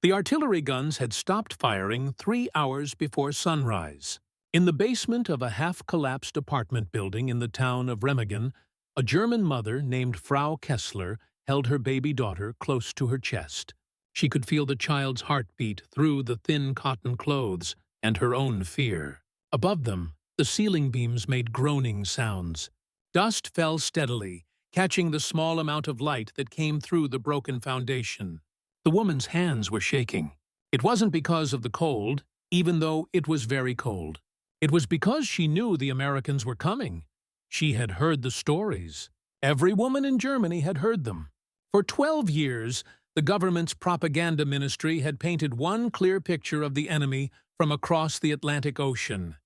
The artillery guns had stopped firing 3 hours before sunrise. In the basement of a half-collapsed apartment building in the town of Remagen, a German mother named Frau Kessler held her baby daughter close to her chest. She could feel the child's heartbeat through the thin cotton clothes and her own fear. Above them, the ceiling beams made groaning sounds. Dust fell steadily, catching the small amount of light that came through the broken foundation. The woman's hands were shaking. It wasn't because of the cold, even though it was very cold. It was because she knew the Americans were coming. She had heard the stories. Every woman in Germany had heard them. For 12 years, the government's propaganda ministry had painted one clear picture of the enemy from across the Atlantic Ocean.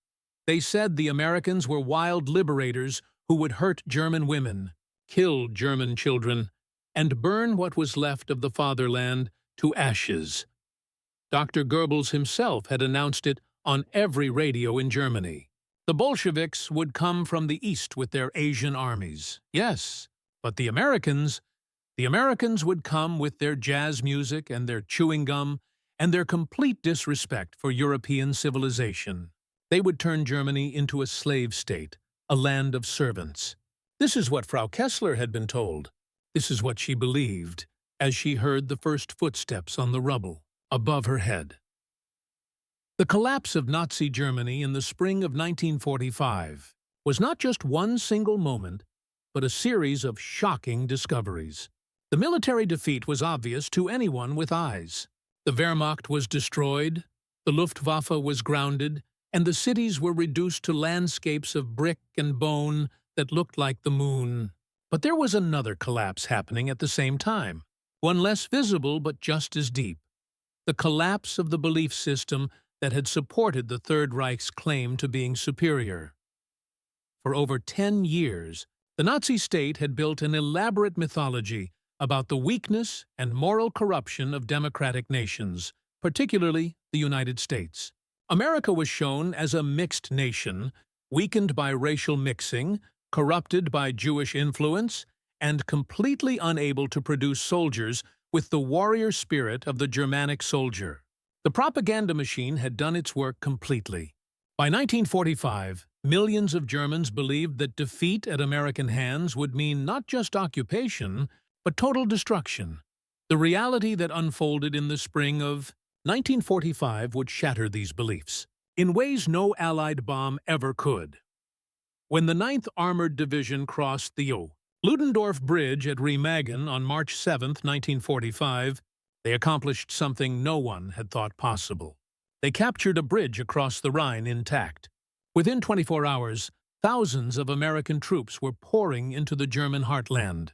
They said the Americans were wild liberators who would hurt German women, kill German children, and burn what was left of the fatherland to ashes. Dr. Goebbels himself had announced it on every radio in Germany. The Bolsheviks would come from the east with their Asian armies. Yes, but the Americans would come with their jazz music and their chewing gum and their complete disrespect for European civilization. They would turn Germany into a slave state, a land of servants. This is what Frau Kessler had been told. This is what she believed as she heard the first footsteps on the rubble above her head. The collapse of Nazi Germany in the spring of 1945 was not just one single moment, but a series of shocking discoveries. The military defeat was obvious to anyone with eyes. The Wehrmacht was destroyed, the Luftwaffe was grounded, and the cities were reduced to landscapes of brick and bone that looked like the moon. But there was another collapse happening at the same time, one less visible but just as deep. The collapse of the belief system that had supported the Third Reich's claim to being superior. For over 10 years, the Nazi state had built an elaborate mythology about the weakness and moral corruption of democratic nations, particularly the United States. America was shown as a mixed nation, weakened by racial mixing, corrupted by Jewish influence, and completely unable to produce soldiers with the warrior spirit of the Germanic soldier. The propaganda machine had done its work completely. By 1945, millions of Germans believed that defeat at American hands would mean not just occupation, but total destruction. The reality that unfolded in the spring of 1945 would shatter these beliefs, in ways no Allied bomb ever could. When the 9th Armored Division crossed the Ludendorff Bridge at Remagen on March 7, 1945, they accomplished something no one had thought possible. They captured a bridge across the Rhine intact. Within 24 hours, thousands of American troops were pouring into the German heartland.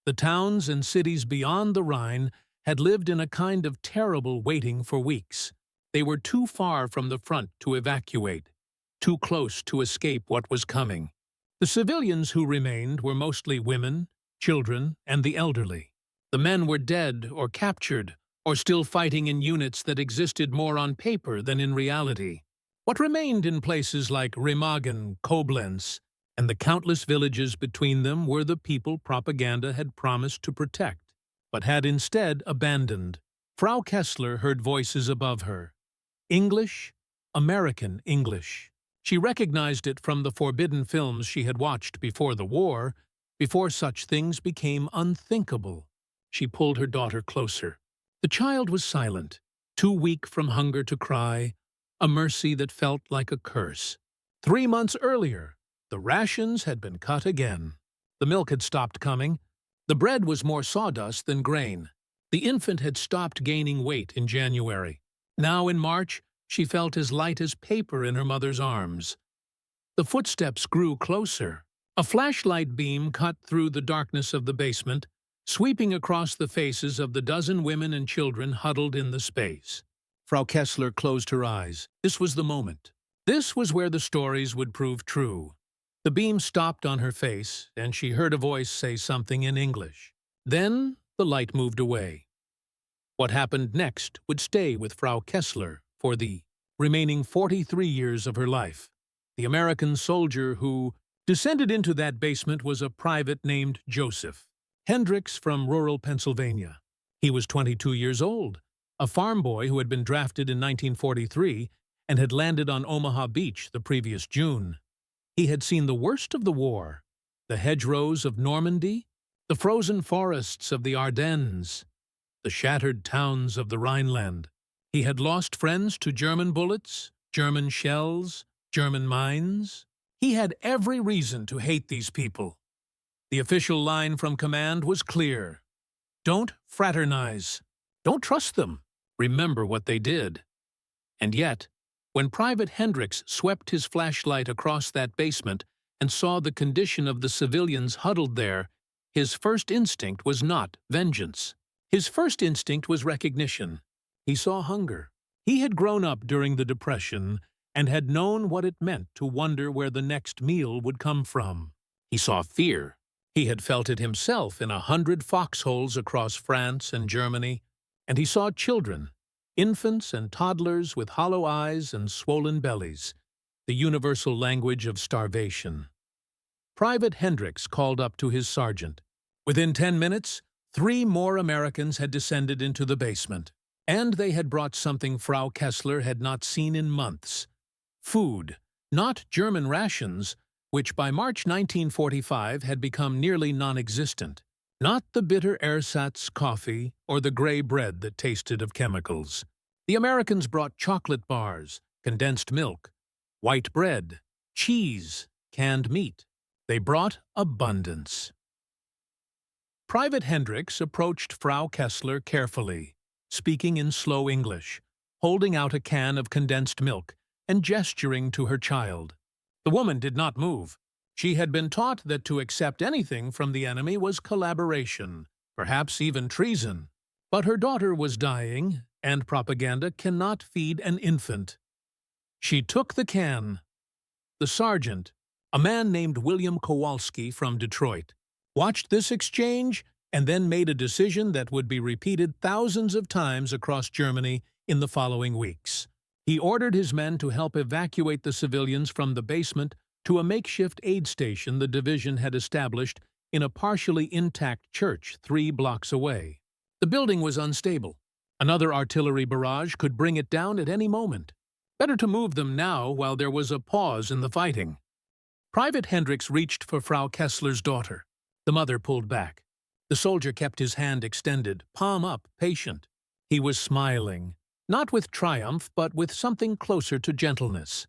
The towns and cities beyond the Rhine had lived in a kind of terrible waiting for weeks. They were too far from the front to evacuate, too close to escape what was coming. The civilians who remained were mostly women, children, and the elderly. The men were dead or captured, or still fighting in units that existed more on paper than in reality. What remained in places like Remagen, Koblenz, and the countless villages between them were the people propaganda had promised to protect, but had instead abandoned. Frau Kessler heard voices above her. English, American English. She recognized it from the forbidden films she had watched before the war, before such things became unthinkable. She pulled her daughter closer. The child was silent, too weak from hunger to cry, a mercy that felt like a curse. 3 months earlier, the rations had been cut again. The milk had stopped coming. The bread was more sawdust than grain. The infant had stopped gaining weight in January. Now in March, she felt as light as paper in her mother's arms. The footsteps grew closer. A flashlight beam cut through the darkness of the basement, sweeping across the faces of the dozen women and children huddled in the space. Frau Kessler closed her eyes. This was the moment. This was where the stories would prove true. The beam stopped on her face, and she heard a voice say something in English. Then the light moved away. What happened next would stay with Frau Kessler for the remaining 43 years of her life. The American soldier who descended into that basement was a private named Joseph Hendricks from rural Pennsylvania. He was 22 years old, a farm boy who had been drafted in 1943 and had landed on Omaha Beach the previous June. He had seen the worst of the war, the hedgerows of Normandy, the frozen forests of the Ardennes, the shattered towns of the Rhineland. He had lost friends to German bullets, German shells, German mines. He had every reason to hate these people. The official line from command was clear. Don't fraternize. Don't trust them. Remember what they did. And yet, when Private Hendricks swept his flashlight across that basement and saw the condition of the civilians huddled there, his first instinct was not vengeance. His first instinct was recognition. He saw hunger. He had grown up during the Depression and had known what it meant to wonder where the next meal would come from. He saw fear. He had felt it himself in 100 foxholes across France and Germany, and he saw children, infants and toddlers with hollow eyes and swollen bellies, the universal language of starvation. Private Hendricks called up to his sergeant. Within 10 minutes, 3 more Americans had descended into the basement, and they had brought something Frau Kessler had not seen in months. Food, not German rations, which by March 1945 had become nearly non-existent. Not the bitter ersatz coffee or the gray bread that tasted of chemicals. The Americans brought chocolate bars, condensed milk, white bread, cheese, canned meat. They brought abundance. Private Hendricks approached Frau Kessler carefully, speaking in slow English, holding out a can of condensed milk and gesturing to her child. The woman did not move. She had been taught that to accept anything from the enemy was collaboration, perhaps even treason. But her daughter was dying, and propaganda cannot feed an infant. She took the can. The sergeant, a man named William Kowalski from Detroit, watched this exchange and then made a decision that would be repeated thousands of times across Germany in the following weeks. He ordered his men to help evacuate the civilians from the basement to a makeshift aid station the division had established in a partially intact church 3 blocks away. The building was unstable. Another artillery barrage could bring it down at any moment. Better to move them now while there was a pause in the fighting. Private Hendricks reached for Frau Kessler's daughter. The mother pulled back. The soldier kept his hand extended, palm up, patient. He was smiling, not with triumph, but with something closer to gentleness.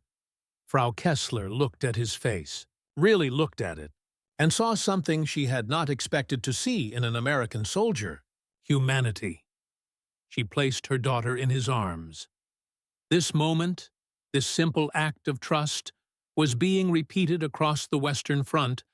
Frau Kessler looked at his face, really looked at it, and saw something she had not expected to see in an American soldier: humanity. She placed her daughter in his arms. This moment, this simple act of trust, was being repeated across the Western Front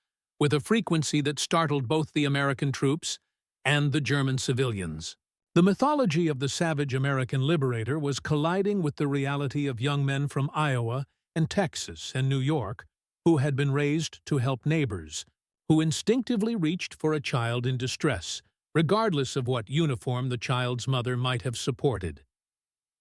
with a frequency that startled both the American troops and the German civilians. The mythology of the savage American liberator was colliding with the reality of young men from Iowa and Texas and New York who had been raised to help neighbors, who instinctively reached for a child in distress, regardless of what uniform the child's mother might have supported.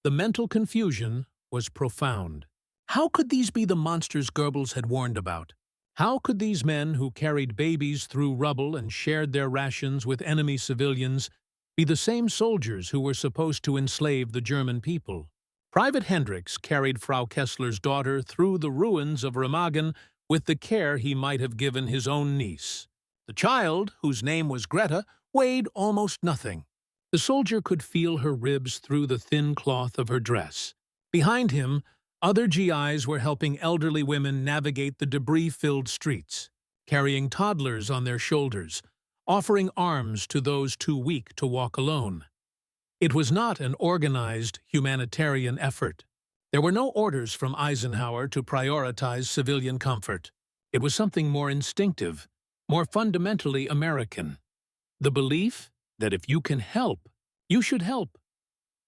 The mental confusion was profound. How could these be the monsters Goebbels had warned about? How could these men who carried babies through rubble and shared their rations with enemy civilians be the same soldiers who were supposed to enslave the German people? Private Hendricks carried Frau Kessler's daughter through the ruins of Remagen with the care he might have given his own niece. The child, whose name was Greta, weighed almost nothing. The soldier could feel her ribs through the thin cloth of her dress. Behind him, other GIs were helping elderly women navigate the debris-filled streets, carrying toddlers on their shoulders, offering arms to those too weak to walk alone. It was not an organized humanitarian effort. There were no orders from Eisenhower to prioritize civilian comfort. It was something more instinctive, more fundamentally American. The belief that if you can help, you should help.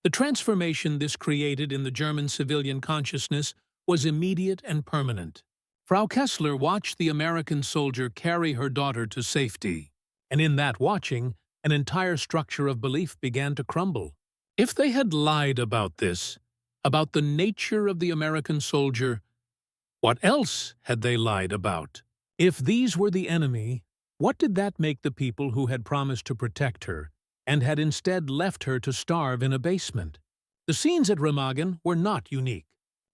The transformation this created in the German civilian consciousness was immediate and permanent. Frau Kessler watched the American soldier carry her daughter to safety, and in that watching, an entire structure of belief began to crumble. If they had lied about this, about the nature of the American soldier, what else had they lied about? If these were the enemy, what did that make the people who had promised to protect her, and had instead left her to starve in a basement. The scenes at Remagen were not unique.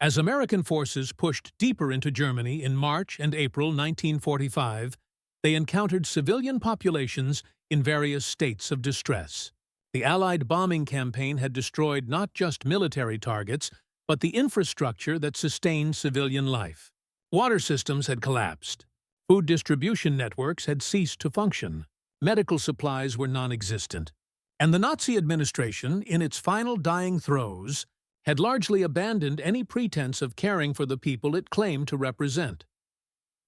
As American forces pushed deeper into Germany in March and April 1945, they encountered civilian populations in various states of distress. The Allied bombing campaign had destroyed not just military targets, but the infrastructure that sustained civilian life. Water systems had collapsed. Food distribution networks had ceased to function. Medical supplies were non-existent. And the Nazi administration, in its final dying throes, had largely abandoned any pretense of caring for the people it claimed to represent.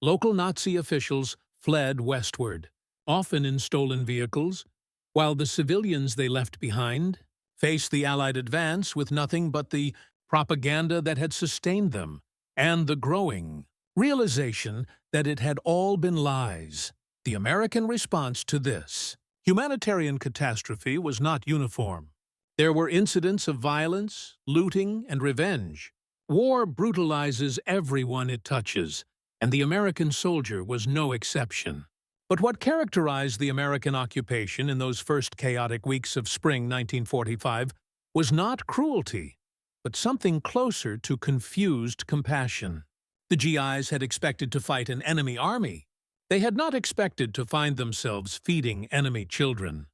Local Nazi officials fled westward, often in stolen vehicles, while the civilians they left behind faced the Allied advance with nothing but the propaganda that had sustained them, and the growing realization that it had all been lies. The American response to this humanitarian catastrophe was not uniform. There were incidents of violence, looting, and revenge. War brutalizes everyone it touches, and the American soldier was no exception. But what characterized the American occupation in those first chaotic weeks of spring 1945 was not cruelty, but something closer to confused compassion. The GIs had expected to fight an enemy army. They had not expected to find themselves feeding enemy children.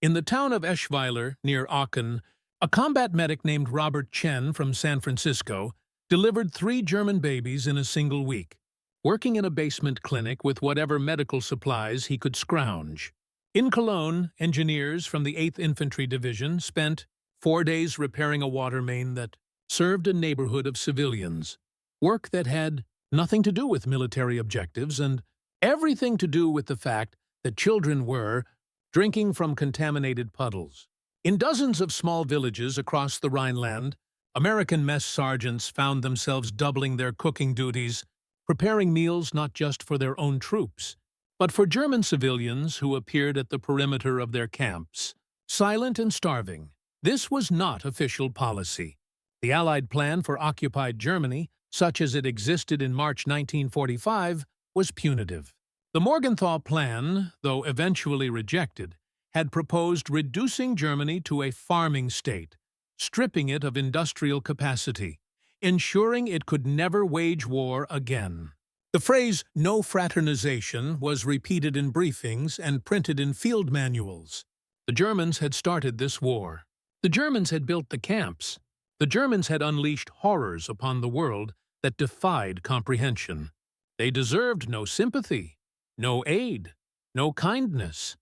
In the town of Eschweiler, near Aachen, a combat medic named Robert Chen from San Francisco delivered 3 German babies in a single week, working in a basement clinic with whatever medical supplies he could scrounge. In Cologne, engineers from the 8th Infantry Division spent 4 days repairing a water main that served a neighborhood of civilians, work that had nothing to do with military objectives and everything to do with the fact that children were drinking from contaminated puddles. In dozens of small villages across the Rhineland, American mess sergeants found themselves doubling their cooking duties, preparing meals not just for their own troops, but for German civilians who appeared at the perimeter of their camps, silent and starving. This was not official policy. The Allied plan for occupied Germany, such as it existed in March 1945, was punitive. The Morgenthau Plan, though eventually rejected, had proposed reducing Germany to a farming state, stripping it of industrial capacity, ensuring it could never wage war again. The phrase "no fraternization" was repeated in briefings and printed in field manuals. The Germans had started this war. The Germans had built the camps. The Germans had unleashed horrors upon the world that defied comprehension. They deserved no sympathy, no aid, no kindness.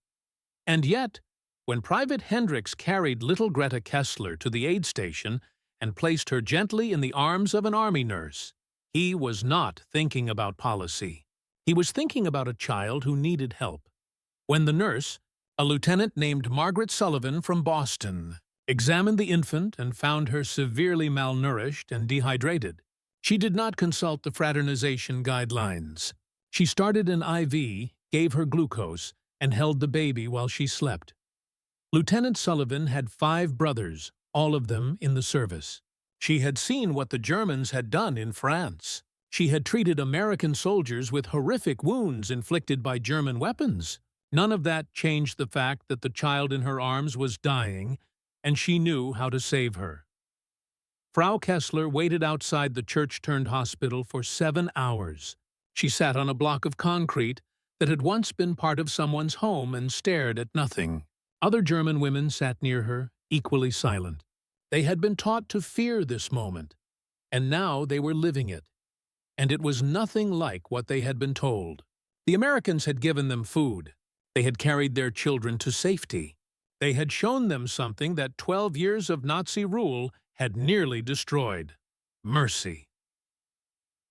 And yet, when Private Hendricks carried little Greta Kessler to the aid station and placed her gently in the arms of an army nurse, he was not thinking about policy. He was thinking about a child who needed help. When the nurse, a lieutenant named Margaret Sullivan from Boston, examined the infant and found her severely malnourished and dehydrated, she did not consult the fraternization guidelines. She started an IV, gave her glucose, and held the baby while she slept. Lieutenant Sullivan had 5 brothers, all of them in the service. She had seen what the Germans had done in France. She had treated American soldiers with horrific wounds inflicted by German weapons. None of that changed the fact that the child in her arms was dying, and she knew how to save her. Frau Kessler waited outside the church-turned hospital for 7 hours. She sat on a block of concrete that had once been part of someone's home and stared at nothing. Other German women sat near her, equally silent. They had been taught to fear this moment, and now they were living it. And it was nothing like what they had been told. The Americans had given them food. They had carried their children to safety. They had shown them something that 12 years of Nazi rule had nearly destroyed: mercy.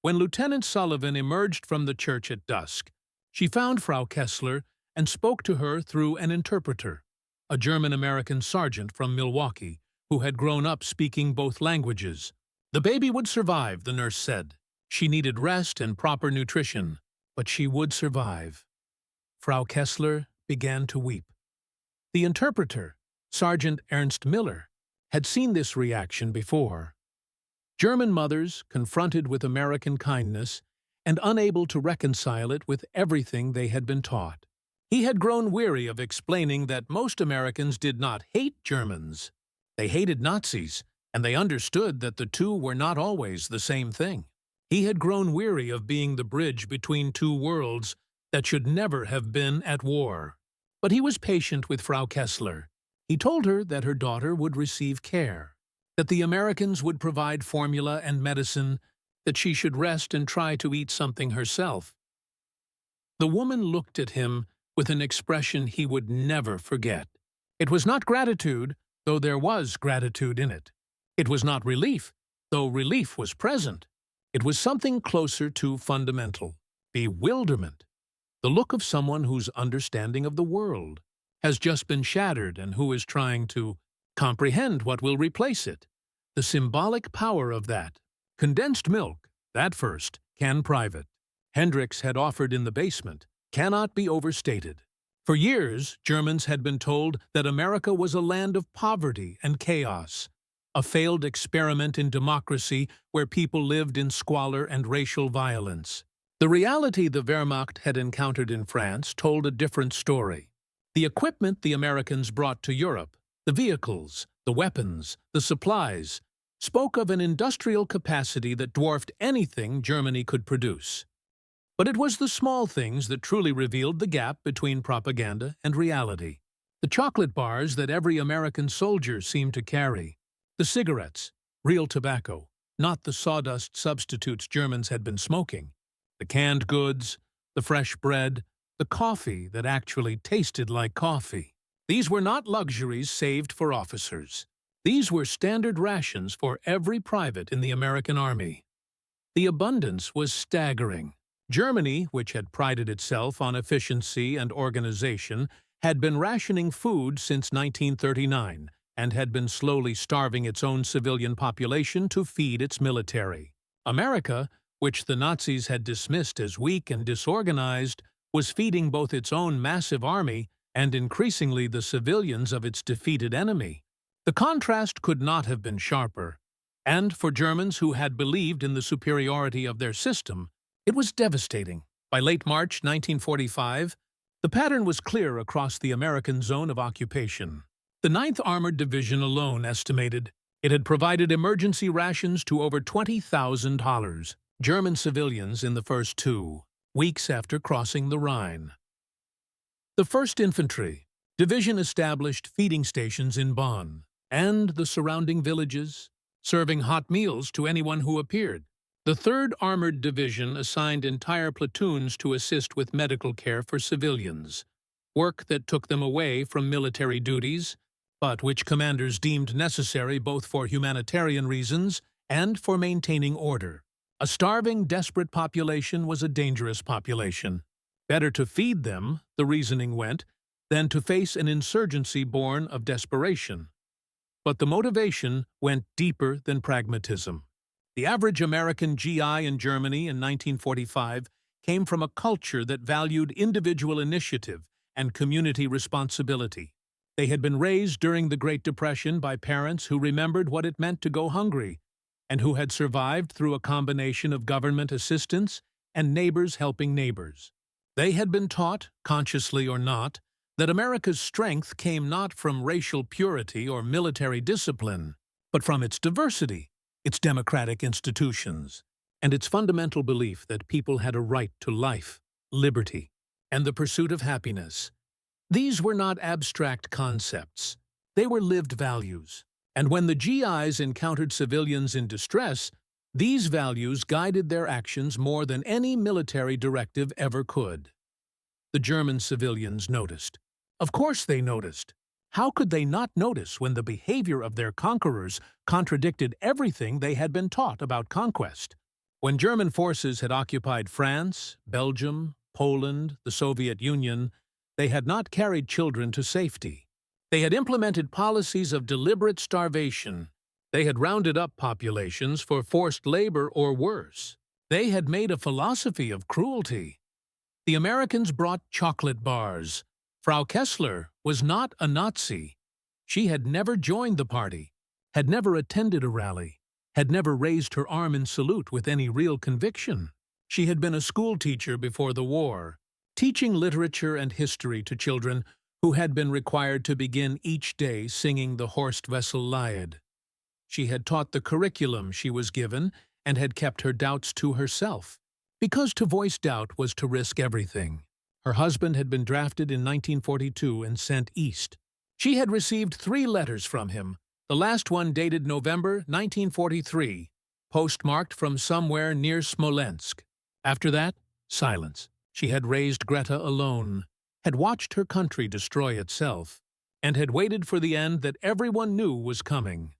When Lieutenant Sullivan emerged from the church at dusk, she found Frau Kessler and spoke to her through an interpreter, a German-American sergeant from Milwaukee who had grown up speaking both languages. The baby would survive, the nurse said. She needed rest and proper nutrition, but she would survive. Frau Kessler began to weep. The interpreter, Sergeant Ernst Miller, had seen this reaction before. German mothers, confronted with American kindness and unable to reconcile it with everything they had been taught. He had grown weary of explaining that most Americans did not hate Germans. They hated Nazis, and they understood that the two were not always the same thing. He had grown weary of being the bridge between two worlds that should never have been at war. But he was patient with Frau Kessler. He told her that her daughter would receive care, that the Americans would provide formula and medicine, that she should rest and try to eat something herself. The woman looked at him with an expression he would never forget. It was not gratitude, though there was gratitude in it. It was not relief, though relief was present. It was something closer to fundamental bewilderment, the look of someone whose understanding of the world has just been shattered and who is trying to comprehend what will replace it. The symbolic power of that. Condensed milk, that first, can private. Hendricks had offered in the basement, cannot be overstated. For years, Germans had been told that America was a land of poverty and chaos, a failed experiment in democracy where people lived in squalor and racial violence. The reality the Wehrmacht had encountered in France told a different story. The equipment the Americans brought to Europe, the vehicles, the weapons, the supplies, spoke of an industrial capacity that dwarfed anything Germany could produce. But it was the small things that truly revealed the gap between propaganda and reality. The chocolate bars that every American soldier seemed to carry, the cigarettes, real tobacco, not the sawdust substitutes Germans had been smoking, the canned goods, the fresh bread, the coffee that actually tasted like coffee. These were not luxuries saved for officers. These were standard rations for every private in the American Army. The abundance was staggering. Germany, which had prided itself on efficiency and organization, had been rationing food since 1939 and had been slowly starving its own civilian population to feed its military. America, which the Nazis had dismissed as weak and disorganized, was feeding both its own massive army and increasingly the civilians of its defeated enemy. The contrast could not have been sharper, and for Germans who had believed in the superiority of their system, it was devastating. By late March 1945, the pattern was clear across the American zone of occupation. The 9th Armored Division alone estimated it had provided emergency rations to over 20,000 German civilians in the first 2 weeks after crossing the Rhine. The 1st Infantry Division established feeding stations in Bonn and the surrounding villages, serving hot meals to anyone who appeared. The 3rd Armored Division assigned entire platoons to assist with medical care for civilians, work that took them away from military duties, but which commanders deemed necessary both for humanitarian reasons and for maintaining order. A starving, desperate population was a dangerous population. Better to feed them, the reasoning went, than to face an insurgency born of desperation. But the motivation went deeper than pragmatism. The average American GI in Germany in 1945 came from a culture that valued individual initiative and community responsibility. They had been raised during the Great Depression by parents who remembered what it meant to go hungry, and who had survived through a combination of government assistance and neighbors helping neighbors. They had been taught, consciously or not, that America's strength came not from racial purity or military discipline, but from its diversity, its democratic institutions, and its fundamental belief that people had a right to life, liberty, and the pursuit of happiness. These were not abstract concepts. They were lived values. And when the GIs encountered civilians in distress, these values guided their actions more than any military directive ever could. The German civilians noticed. Of course they noticed. How could they not notice when the behavior of their conquerors contradicted everything they had been taught about conquest? When German forces had occupied France, Belgium, Poland, the Soviet Union, they had not carried children to safety. They had implemented policies of deliberate starvation. They had rounded up populations for forced labor or worse. They had made a philosophy of cruelty. The Americans brought chocolate bars. Frau Kessler was not a Nazi. She had never joined the party, had never attended a rally, had never raised her arm in salute with any real conviction. She had been a schoolteacher before the war, teaching literature and history to children who had been required to begin each day singing the Horst-Wessel-Lied. She had taught the curriculum she was given and had kept her doubts to herself, because to voice doubt was to risk everything. Her husband had been drafted in 1942 and sent east. She had received 3 letters from him, the last one dated November 1943, postmarked from somewhere near Smolensk. After that, silence. She had raised Greta alone, had watched her country destroy itself, and had waited for the end that everyone knew was coming.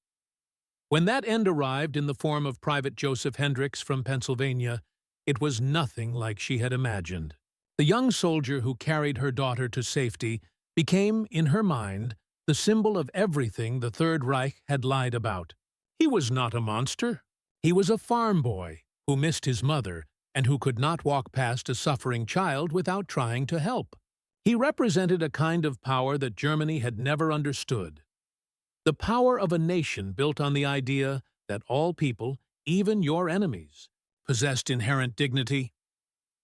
When that end arrived in the form of Private Joseph Hendricks from Pennsylvania, it was nothing like she had imagined. The young soldier who carried her daughter to safety became, in her mind, the symbol of everything the Third Reich had lied about. He was not a monster. He was a farm boy who missed his mother and who could not walk past a suffering child without trying to help. He represented a kind of power that Germany had never understood. The power of a nation built on the idea that all people, even your enemies, possessed inherent dignity.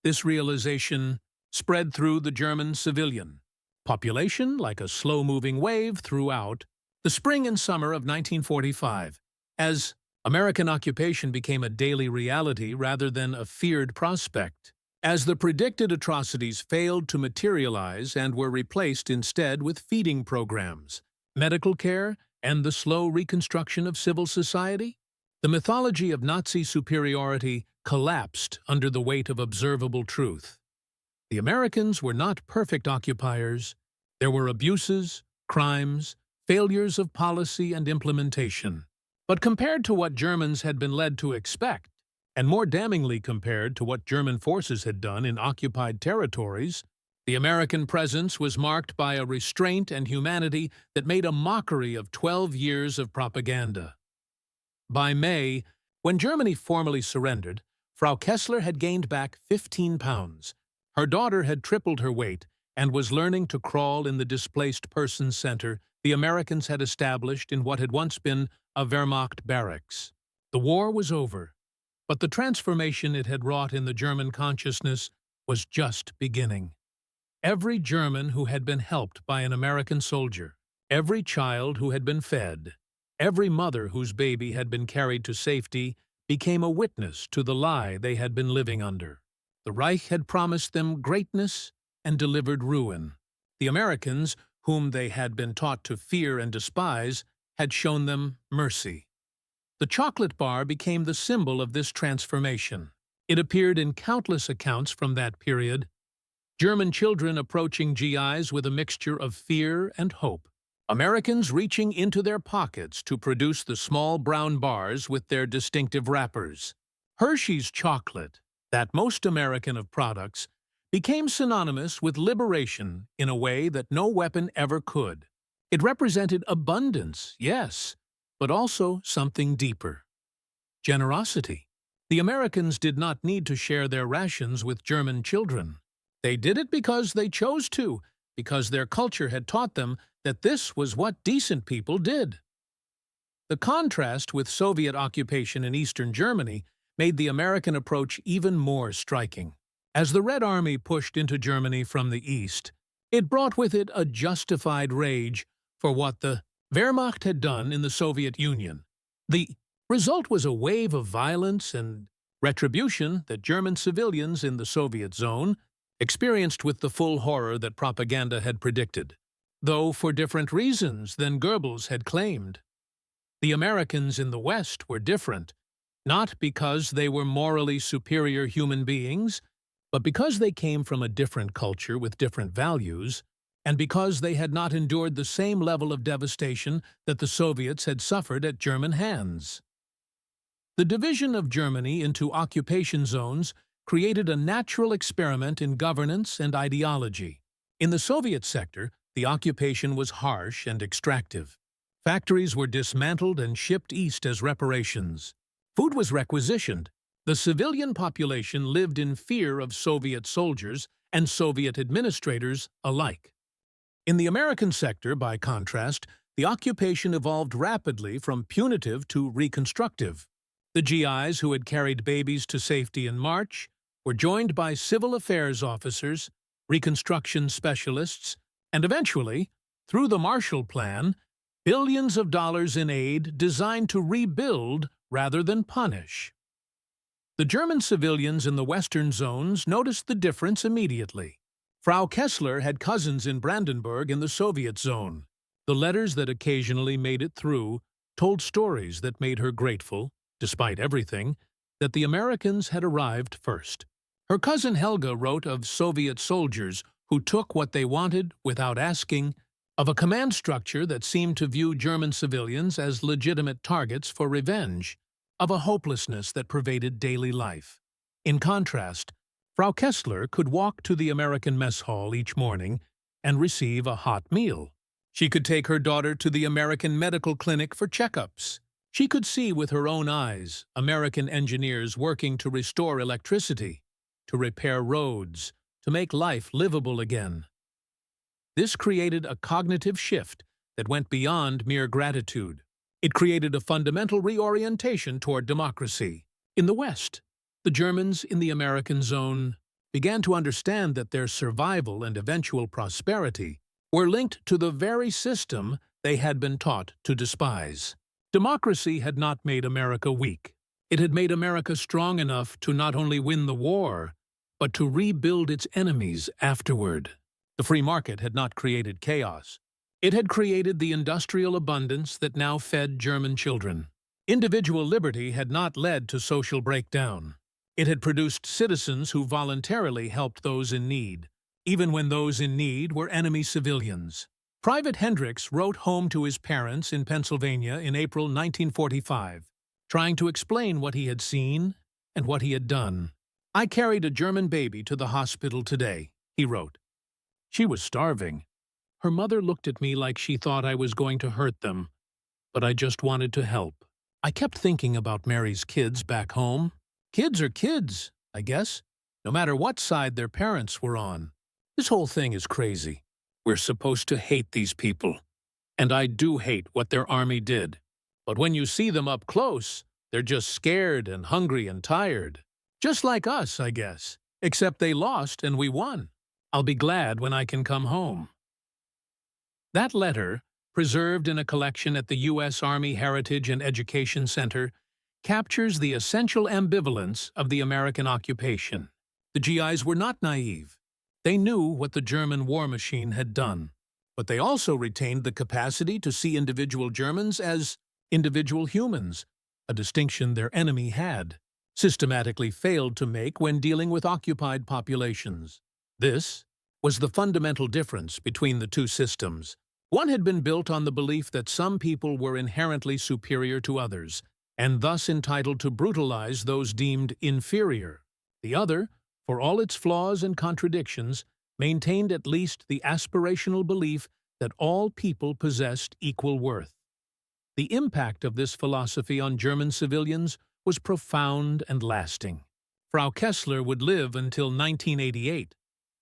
This realization spread through the German civilian population like a slow-moving wave throughout the spring and summer of 1945, as American occupation became a daily reality rather than a feared prospect. As the predicted atrocities failed to materialize and were replaced instead with feeding programs, medical care, and the slow reconstruction of civil society, the mythology of Nazi superiority collapsed under the weight of observable truth. The Americans were not perfect occupiers. There were abuses, crimes, failures of policy and implementation. But compared to what Germans had been led to expect, and more damningly compared to what German forces had done in occupied territories, the American presence was marked by a restraint and humanity that made a mockery of 12 years of propaganda. By May, when Germany formally surrendered, Frau Kessler had gained back 15 pounds. Her daughter had tripled her weight and was learning to crawl in the displaced persons center the Americans had established in what had once been a Wehrmacht barracks. The war was over, but the transformation it had wrought in the German consciousness was just beginning. Every German who had been helped by an American soldier, every child who had been fed, every mother whose baby had been carried to safety became a witness to the lie they had been living under. The Reich had promised them greatness and delivered ruin. The Americans, whom they had been taught to fear and despise, had shown them mercy. The chocolate bar became the symbol of this transformation. It appeared in countless accounts from that period. German children approaching GIs with a mixture of fear and hope. Americans reaching into their pockets to produce the small brown bars with their distinctive wrappers. Hershey's chocolate, that most American of products, became synonymous with liberation in a way that no weapon ever could. It represented abundance, yes, but also something deeper. Generosity. The Americans did not need to share their rations with German children. They did it because they chose to, because their culture had taught them that this was what decent people did. The contrast with Soviet occupation in Eastern Germany made the American approach even more striking. As the Red Army pushed into Germany from the east, it brought with it a justified rage for what the Wehrmacht had done in the Soviet Union. The result was a wave of violence and retribution that German civilians in the Soviet zone experienced with the full horror that propaganda had predicted, though for different reasons than Goebbels had claimed. The Americans in the West were different, not because they were morally superior human beings, but because they came from a different culture with different values, and because they had not endured the same level of devastation that the Soviets had suffered at German hands. The division of Germany into occupation zones created a natural experiment in governance and ideology. In the Soviet sector, the occupation was harsh and extractive. Factories were dismantled and shipped east as reparations. Food was requisitioned. The civilian population lived in fear of Soviet soldiers and Soviet administrators alike. In the American sector, by contrast, the occupation evolved rapidly from punitive to reconstructive. The GIs who had carried babies to safety in March were joined by civil affairs officers reconstruction specialists, and eventually, through the Marshall Plan, billions of dollars in aid designed to rebuild rather than punish. The German civilians in the western zones noticed the difference immediately. Frau Kessler had cousins in Brandenburg in the Soviet zone. The letters that occasionally made it through told stories that made her grateful, despite everything, that the Americans had arrived first. Her cousin Helga wrote of Soviet soldiers who took what they wanted without asking, of a command structure that seemed to view German civilians as legitimate targets for revenge, of a hopelessness that pervaded daily life. In contrast, Frau Kessler could walk to the American mess hall each morning and receive a hot meal. She could take her daughter to the American medical clinic for checkups. She could see with her own eyes American engineers working to restore electricity, to repair roads, to make life livable again. This created a cognitive shift that went beyond mere gratitude. It created a fundamental reorientation toward democracy. In the West, the Germans in the American zone began to understand that their survival and eventual prosperity were linked to the very system they had been taught to despise. Democracy had not made America weak. It had made America strong enough to not only win the war, but to rebuild its enemies afterward. The free market had not created chaos. It had created the industrial abundance that now fed German children. Individual liberty had not led to social breakdown. It had produced citizens who voluntarily helped those in need, even when those in need were enemy civilians. Private Hendricks wrote home to his parents in Pennsylvania in April 1945, trying to explain what he had seen and what he had done. "I carried a German baby to the hospital today," he wrote. "She was starving. Her mother looked at me like she thought I was going to hurt them, but I just wanted to help." I kept thinking about Mary's kids back home. Kids are kids, I guess, no matter what side their parents were on. This whole thing is crazy. We're supposed to hate these people. And I do hate what their army did. But when you see them up close, they're just scared and hungry and tired. Just like us, I guess. Except they lost and we won. I'll be glad when I can come home. That letter, preserved in a collection at the U.S. Army Heritage and Education Center, captures the essential ambivalence of the American occupation. The GIs were not naive. They knew what the German war machine had done, but they also retained the capacity to see individual Germans as individual humans, a distinction their enemy had systematically failed to make when dealing with occupied populations. This was the fundamental difference between the two systems. One had been built on the belief that some people were inherently superior to others, and thus entitled to brutalize those deemed inferior. The other, for all its flaws and contradictions, maintained at least the aspirational belief that all people possessed equal worth. The impact of this philosophy on German civilians was profound and lasting. Frau Kessler would live until 1988,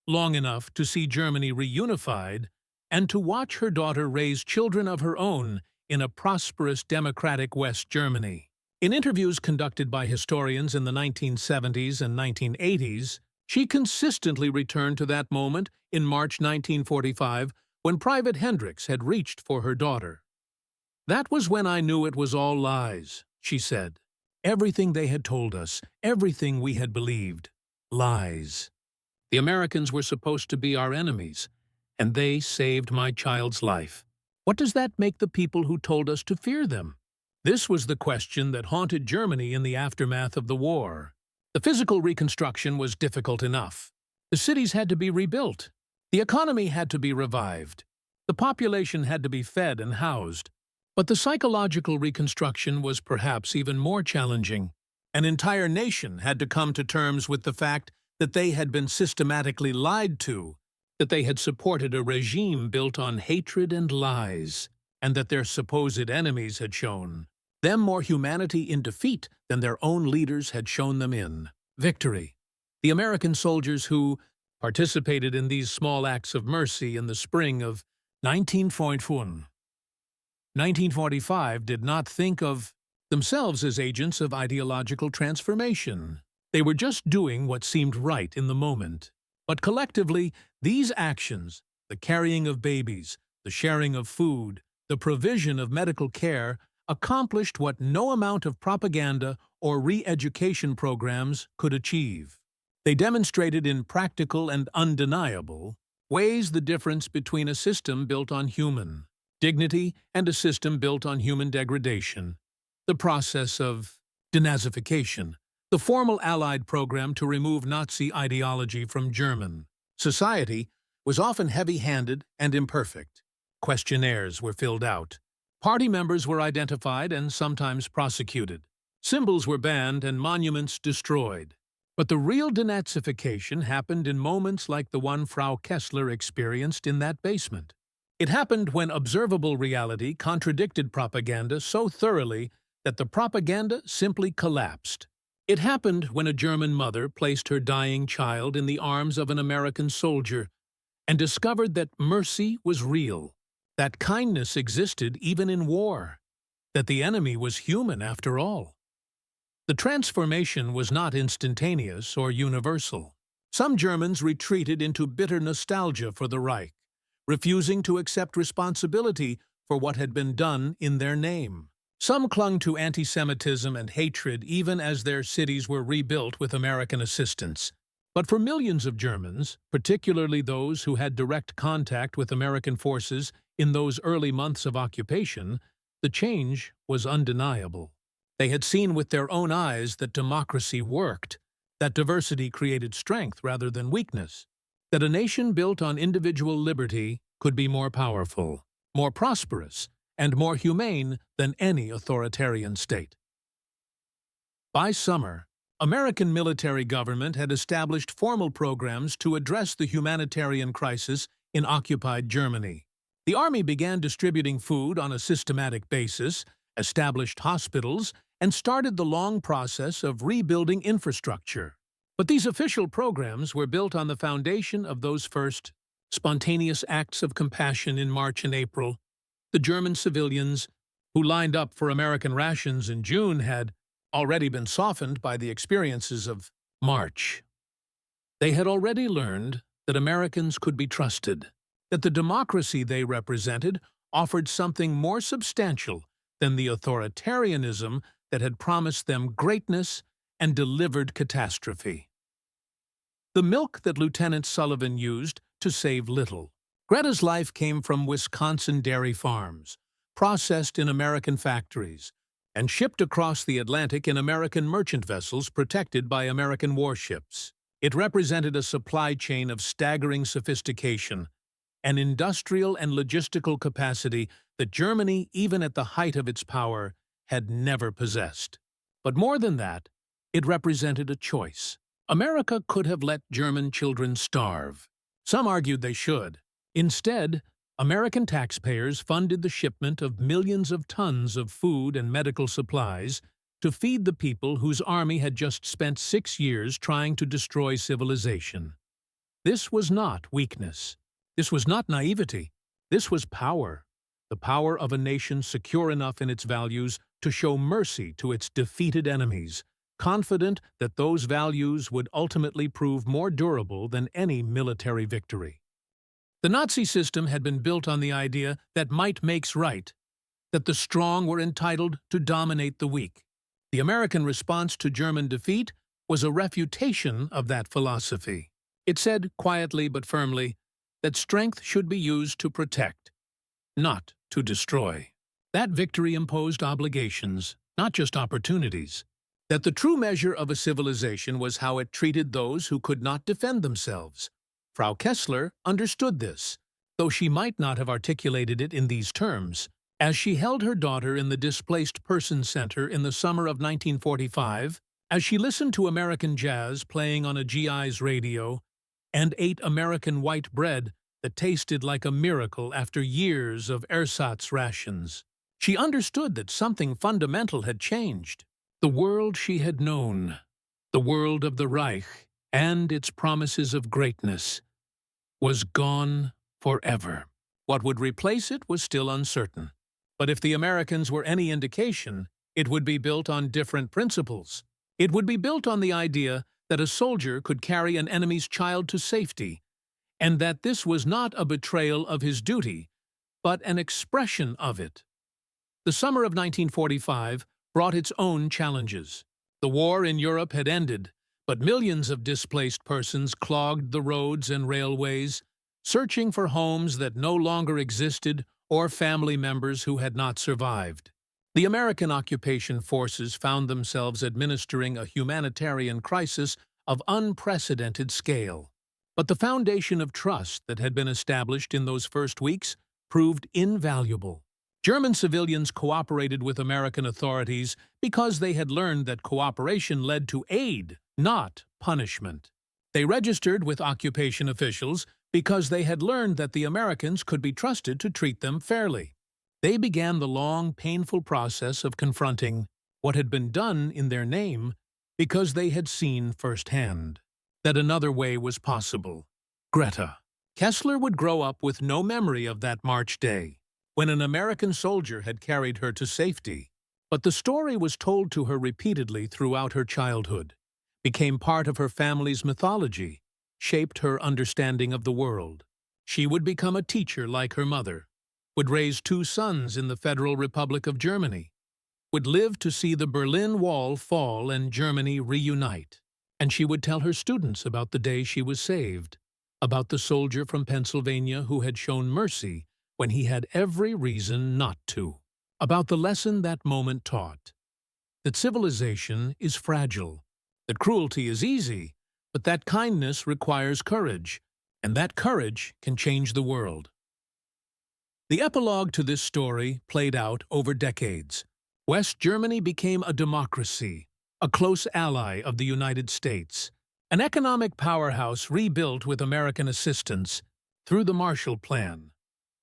long enough to see Germany reunified and to watch her daughter raise children of her own in a prosperous democratic West Germany. In interviews conducted by historians in the 1970s and 1980s, she consistently returned to that moment in March 1945 when Private Hendricks had reached for her daughter. "That was when I knew it was all lies," she said. "Everything they had told us, everything we had believed, lies. The Americans were supposed to be our enemies, and they saved my child's life. What does that make the people who told us to fear them?" This was the question that haunted Germany in the aftermath of the war. The physical reconstruction was difficult enough. The cities had to be rebuilt. The economy had to be revived. The population had to be fed and housed. But the psychological reconstruction was perhaps even more challenging. An entire nation had to come to terms with the fact that they had been systematically lied to, that they had supported a regime built on hatred and lies, and that their supposed enemies had shown them more humanity in defeat than their own leaders had shown them in victory. The American soldiers who participated in these small acts of mercy in the spring of 1945 did not think of themselves as agents of ideological transformation. They were just doing what seemed right in the moment. But collectively, These actions, the carrying of babies, the sharing of food, the provision of medical care, accomplished what no amount of propaganda or re-education programs could achieve. They demonstrated in practical and undeniable ways the difference between a system built on human dignity and a system built on human degradation. The process of denazification, the formal Allied program to remove Nazi ideology from German society, was often heavy-handed and imperfect. Questionnaires were filled out. Party members were identified and sometimes prosecuted. Symbols were banned and monuments destroyed. But the real denazification happened in moments like the one Frau Kessler experienced in that basement. It happened when observable reality contradicted propaganda so thoroughly that the propaganda simply collapsed. It happened when a German mother placed her dying child in the arms of an American soldier and discovered that mercy was real, that kindness existed even in war, that the enemy was human after all. The transformation was not instantaneous or universal. Some Germans retreated into bitter nostalgia for the Reich, refusing to accept responsibility for what had been done in their name. Some clung to anti-Semitism and hatred even as their cities were rebuilt with American assistance. But for millions of Germans, particularly those who had direct contact with American forces in those early months of occupation, the change was undeniable. They had seen with their own eyes that democracy worked, that diversity created strength rather than weakness, that a nation built on individual liberty could be more powerful, more prosperous, and more humane than any authoritarian state. By summer, American military government had established formal programs to address the humanitarian crisis in occupied Germany. The army began distributing food on a systematic basis, established hospitals, and started the long process of rebuilding infrastructure. But these official programs were built on the foundation of those first spontaneous acts of compassion in March and April. The German civilians who lined up for American rations in June had already been softened by the experiences of March. They had already learned that Americans could be trusted, that the democracy they represented offered something more substantial than the authoritarianism that had promised them greatness and delivered catastrophe. The milk that Lieutenant Sullivan used to save little. Greta's life came from Wisconsin dairy farms, processed in American factories, and shipped across the Atlantic in American merchant vessels protected by American warships. It represented a supply chain of staggering sophistication, an industrial and logistical capacity that Germany, even at the height of its power, had never possessed. But more than that, it represented a choice. America could have let German children starve. Some argued they should. Instead, American taxpayers funded the shipment of millions of tons of food and medical supplies to feed the people whose army had just spent 6 years trying to destroy civilization. This was not weakness. This was not naivety. This was power. The power of a nation secure enough in its values to show mercy to its defeated enemies, confident that those values would ultimately prove more durable than any military victory. The Nazi system had been built on the idea that might makes right, that the strong were entitled to dominate the weak. The American response to German defeat was a refutation of that philosophy. It said, quietly but firmly, that strength should be used to protect, not to destroy. That victory imposed obligations, not just opportunities. That the true measure of a civilization was how it treated those who could not defend themselves. Frau Kessler understood this, though she might not have articulated it in these terms. As she held her daughter in the Displaced Persons Center in the summer of 1945, as she listened to American jazz playing on a GI's radio, and ate American white bread that tasted like a miracle after years of ersatz rations, she understood that something fundamental had changed. The world she had known, the world of the Reich and its promises of greatness, was gone forever. What would replace it was still uncertain. But if the Americans were any indication, it would be built on different principles. It would be built on the idea that a soldier could carry an enemy's child to safety, and that this was not a betrayal of his duty, but an expression of it. The summer of 1945 brought its own challenges. The war in Europe had ended, but millions of displaced persons clogged the roads and railways, searching for homes that no longer existed or family members who had not survived. The American occupation forces found themselves administering a humanitarian crisis of unprecedented scale. But the foundation of trust that had been established in those first weeks proved invaluable. German civilians cooperated with American authorities because they had learned that cooperation led to aid, not punishment. They registered with occupation officials because they had learned that the Americans could be trusted to treat them fairly. They began the long, painful process of confronting what had been done in their name because they had seen firsthand that another way was possible. Greta. Kessler would grow up with no memory of that March day, when an American soldier had carried her to safety. But the story was told to her repeatedly throughout her childhood, became part of her family's mythology, shaped her understanding of the world. She would become a teacher like her mother, would raise 2 sons in the Federal Republic of Germany, would live to see the Berlin Wall fall and Germany reunite. And she would tell her students about the day she was saved, about the soldier from Pennsylvania who had shown mercy when he had every reason not to, about the lesson that moment taught, that civilization is fragile, that cruelty is easy, but that kindness requires courage, and that courage can change the world. The epilogue to this story played out over decades. West Germany became a democracy, a close ally of the United States, an economic powerhouse rebuilt with American assistance through the Marshall Plan.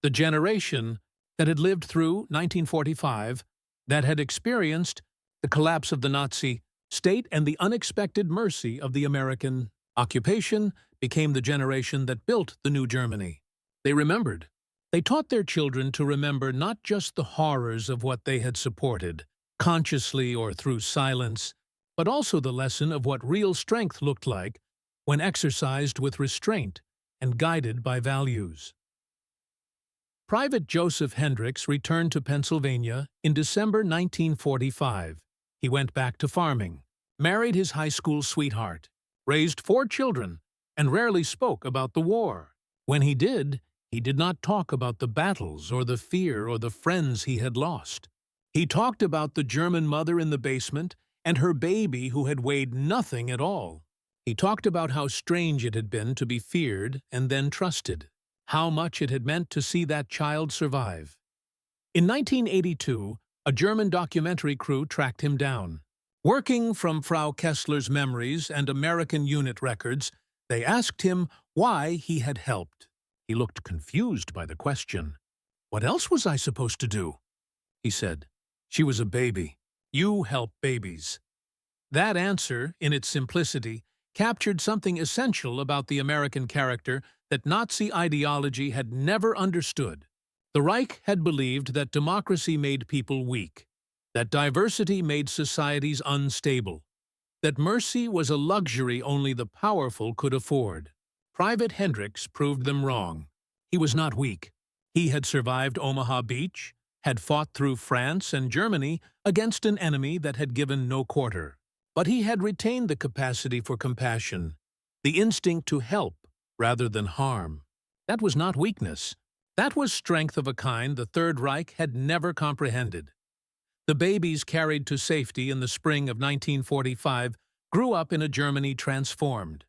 The generation that had lived through 1945, that had experienced the collapse of the Nazi state and the unexpected mercy of the American occupation, became the generation that built the new Germany. They remembered. They taught their children to remember not just the horrors of what they had supported, consciously or through silence, but also the lesson of what real strength looked like when exercised with restraint and guided by values. Private Joseph Hendricks returned to Pennsylvania in December 1945. He went back to farming, married his high school sweetheart, raised 4 children, and rarely spoke about the war. When he did not talk about the battles or the fear or the friends he had lost. He talked about the German mother in the basement and her baby who had weighed nothing at all. He talked about how strange it had been to be feared and then trusted, how much it had meant to see that child survive. In 1982, a German documentary crew tracked him down. Working from Frau Kessler's memories and American unit records, they asked him why he had helped. He looked confused by the question. "What else was I supposed to do?" he said. "She was a baby. You help babies." That answer, in its simplicity, captured something essential about the American character that Nazi ideology had never understood. The Reich had believed that democracy made people weak, that diversity made societies unstable, that mercy was a luxury only the powerful could afford. Private Hendricks proved them wrong. He was not weak. He had survived Omaha Beach, had fought through France and Germany against an enemy that had given no quarter. But he had retained the capacity for compassion, the instinct to help rather than harm. That was not weakness. That was strength of a kind the Third Reich had never comprehended. The babies carried to safety in the spring of 1945 grew up in a Germany transformed.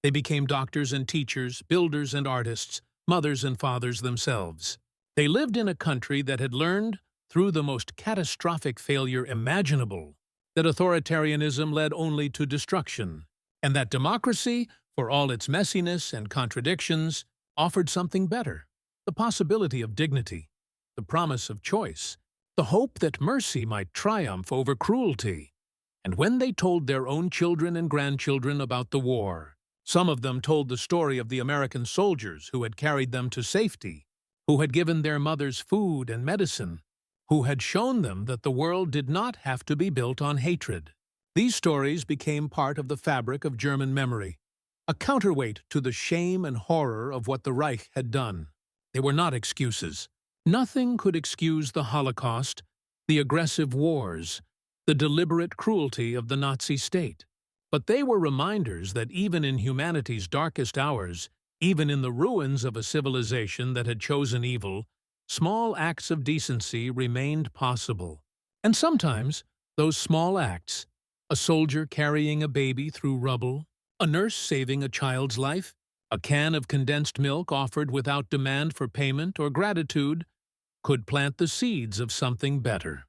They became doctors and teachers, builders and artists, mothers and fathers themselves. They lived in a country that had learned, through the most catastrophic failure imaginable, that authoritarianism led only to destruction, and that democracy, for all its messiness and contradictions, offered something better: the possibility of dignity, the promise of choice, the hope that mercy might triumph over cruelty. And when they told their own children and grandchildren about the war, some of them told the story of the American soldiers who had carried them to safety, who had given their mothers food and medicine, who had shown them that the world did not have to be built on hatred. These stories became part of the fabric of German memory, a counterweight to the shame and horror of what the Reich had done. They were not excuses. Nothing could excuse the Holocaust, the aggressive wars, the deliberate cruelty of the Nazi state. But they were reminders that even in humanity's darkest hours, even in the ruins of a civilization that had chosen evil, small acts of decency remained possible. And sometimes, those small acts, a soldier carrying a baby through rubble, a nurse saving a child's life, a can of condensed milk offered without demand for payment or gratitude, could plant the seeds of something better.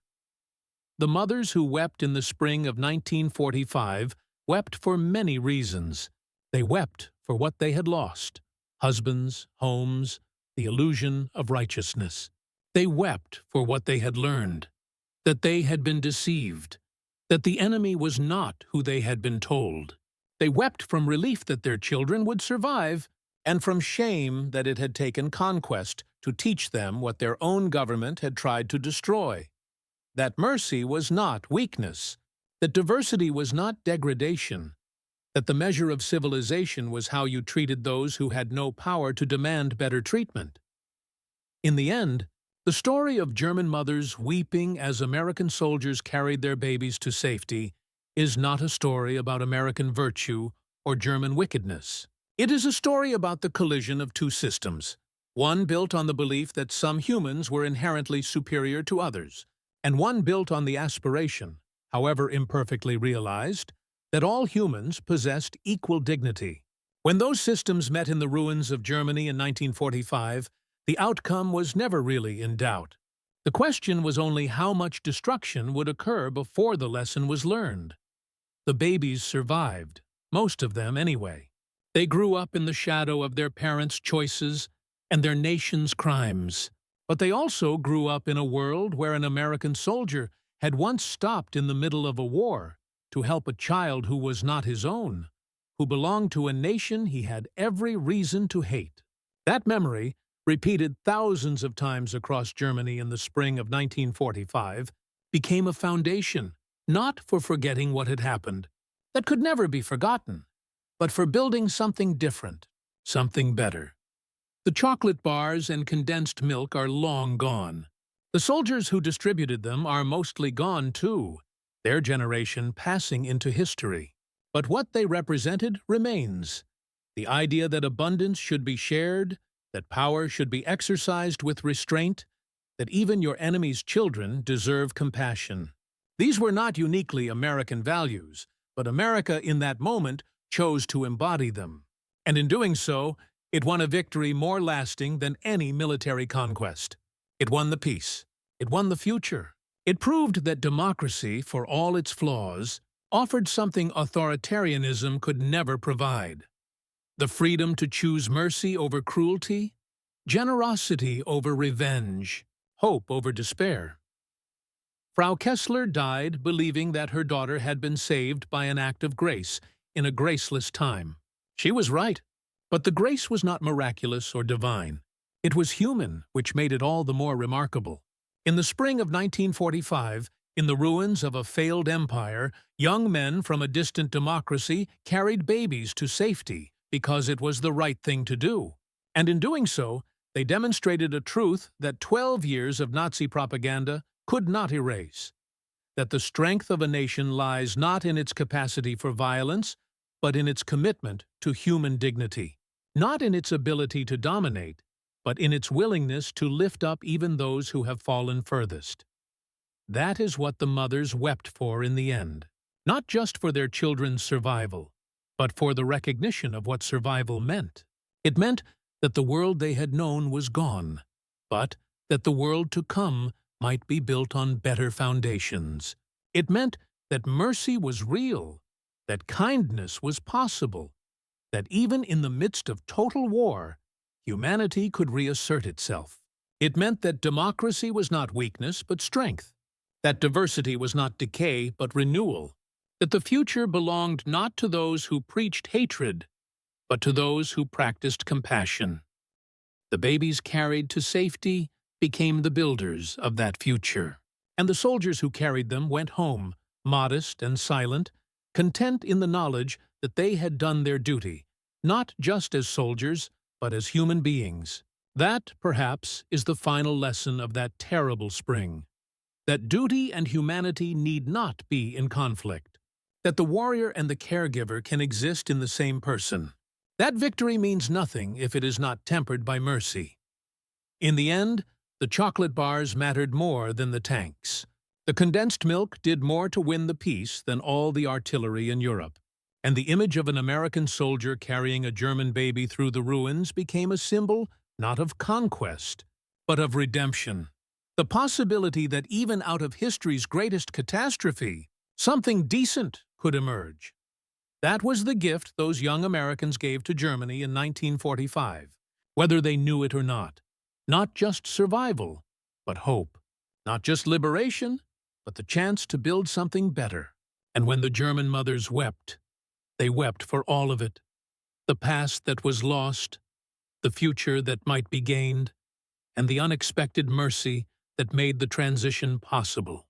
The mothers who wept in the spring of 1945 wept for many reasons. They wept for what they had lost: husbands, homes, the illusion of righteousness. They wept for what they had learned, that they had been deceived, that the enemy was not who they had been told. They wept from relief that their children would survive, and from shame that it had taken conquest to teach them what their own government had tried to destroy. That mercy was not weakness, that diversity was not degradation, that the measure of civilization was how you treated those who had no power to demand better treatment. In the end, the story of German mothers weeping as American soldiers carried their babies to safety is not a story about American virtue or German wickedness. It is a story about the collision of two systems, one built on the belief that some humans were inherently superior to others, and one built on the aspiration, however imperfectly realized, that all humans possessed equal dignity. When those systems met in the ruins of Germany in 1945, the outcome was never really in doubt. The question was only how much destruction would occur before the lesson was learned. The babies survived, most of them anyway. They grew up in the shadow of their parents' choices and their nation's crimes. But they also grew up in a world where an American soldier had once stopped in the middle of a war to help a child who was not his own, who belonged to a nation he had every reason to hate. That memory, repeated thousands of times across Germany in the spring of 1945, became a foundation, not for forgetting what had happened, that could never be forgotten, but for building something different, something better. The chocolate bars and condensed milk are long gone. The soldiers who distributed them are mostly gone too, their generation passing into history. But what they represented remains. The idea that abundance should be shared, that power should be exercised with restraint, that even your enemy's children deserve compassion. These were not uniquely American values, but America in that moment chose to embody them. And in doing so, it won a victory more lasting than any military conquest. It won the peace. It won the future. It proved that democracy, for all its flaws, offered something authoritarianism could never provide: the freedom to choose mercy over cruelty, generosity over revenge, hope over despair. Frau Kessler died believing that her daughter had been saved by an act of grace in a graceless time. She was right, but the grace was not miraculous or divine. It was human, which made it all the more remarkable. In the spring of 1945, in the ruins of a failed empire, young men from a distant democracy carried babies to safety because it was the right thing to do. And in doing so, they demonstrated a truth that 12 years of Nazi propaganda could not erase: that the strength of a nation lies not in its capacity for violence, but in its commitment to human dignity. Not in its ability to dominate, but in its willingness to lift up even those who have fallen furthest. That is what the mothers wept for in the end, not just for their children's survival, but for the recognition of what survival meant. It meant that the world they had known was gone, but that the world to come might be built on better foundations. It meant that mercy was real, that kindness was possible, that even in the midst of total war, humanity could reassert itself. It meant that democracy was not weakness but strength, that diversity was not decay but renewal, that the future belonged not to those who preached hatred, but to those who practiced compassion. The babies carried to safety became the builders of that future, and the soldiers who carried them went home, modest and silent, content in the knowledge that they had done their duty, not just as soldiers, but as human beings. That, perhaps, is the final lesson of that terrible spring. That duty and humanity need not be in conflict. That the warrior and the caregiver can exist in the same person. That victory means nothing if it is not tempered by mercy. In the end, the chocolate bars mattered more than the tanks. The condensed milk did more to win the peace than all the artillery in Europe. And the image of an American soldier carrying a German baby through the ruins became a symbol not of conquest, but of redemption. The possibility that even out of history's greatest catastrophe, something decent could emerge. That was the gift those young Americans gave to Germany in 1945, whether they knew it or not. Not just survival, but hope. Not just liberation, but the chance to build something better. And when the German mothers wept, they wept for all of it. The past that was lost, the future that might be gained, and the unexpected mercy that made the transition possible.